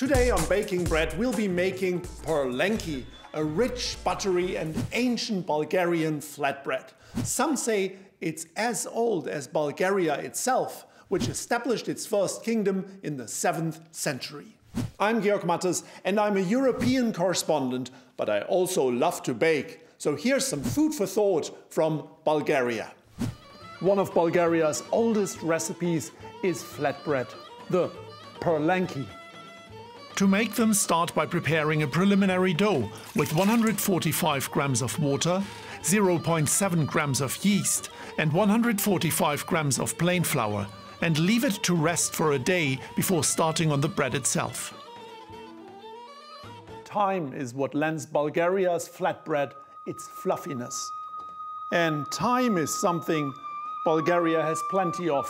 Today on Baking Bread we'll be making Parlenki, a rich, buttery and ancient Bulgarian flatbread. Some say it's as old as Bulgaria itself, which established its first kingdom in the 7th century. I'm Georg Matthes and I'm a European correspondent, but I also love to bake. So here's some food for thought from Bulgaria. One of Bulgaria's oldest recipes is flatbread, the Parlenki. To make them, start by preparing a preliminary dough with 145 grams of water, 0.7 grams of yeast and 145 grams of plain flour, and leave it to rest for a day before starting on the bread itself. Time is what lends Bulgaria's flatbread its fluffiness. And time is something Bulgaria has plenty of,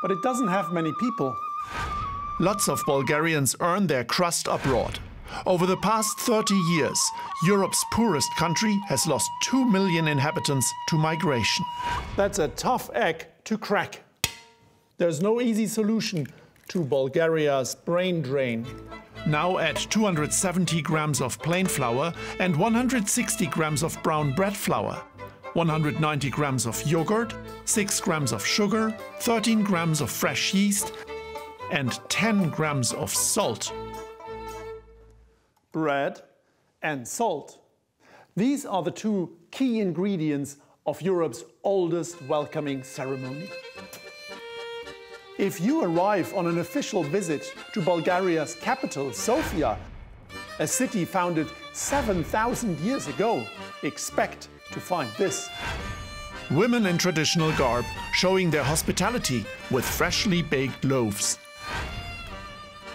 but it doesn't have many people. Lots of Bulgarians earn their crust abroad. Over the past 30 years, Europe's poorest country has lost 2 million inhabitants to migration. That's a tough egg to crack. There's no easy solution to Bulgaria's brain drain. Now add 270 grams of plain flour and 160 grams of brown bread flour, 190 grams of yogurt, 6 grams of sugar, 13 grams of fresh yeast, and 10 grams of salt. Bread and salt. These are the two key ingredients of Europe's oldest welcoming ceremony. If you arrive on an official visit to Bulgaria's capital, Sofia, a city founded 7,000 years ago, expect to find this. Women in traditional garb showing their hospitality with freshly baked loaves.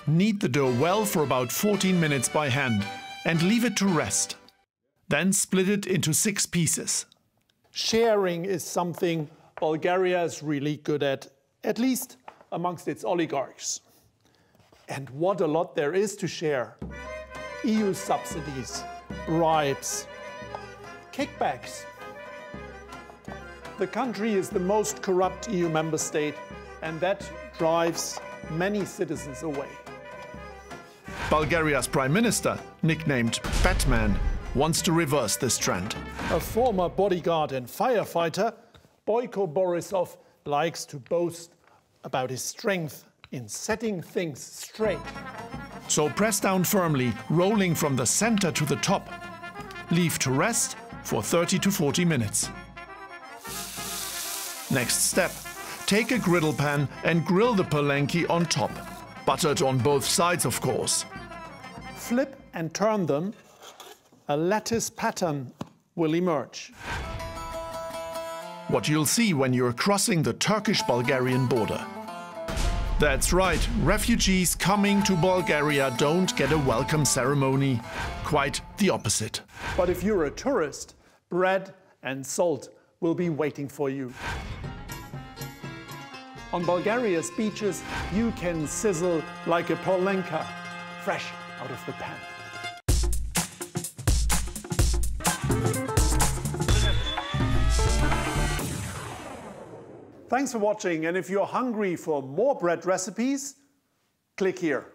Knead the dough well for about 14 minutes by hand and leave it to rest. Then split it into 6 pieces. Sharing is something Bulgaria is really good at least amongst its oligarchs. And what a lot there is to share. EU subsidies, bribes, kickbacks. The country is the most corrupt EU member state, and that drives many citizens away. Bulgaria's Prime Minister, nicknamed Batman, wants to reverse this trend. A former bodyguard and firefighter, Boyko Borisov likes to boast about his strength in setting things straight. So press down firmly, rolling from the center to the top. Leave to rest for 30 to 40 minutes. Next step, take a griddle pan and grill the Parlenki on top. Buttered on both sides, of course. Flip and turn them. A lattice pattern will emerge. What you'll see when you're crossing the Turkish-Bulgarian border. That's right, refugees coming to Bulgaria don't get a welcome ceremony. Quite the opposite. But if you're a tourist, bread and salt will be waiting for you. On Bulgaria's beaches, you can sizzle like a Parlenka, fresh out of the pan. Thanks for watching, and if you're hungry for more bread recipes, click here.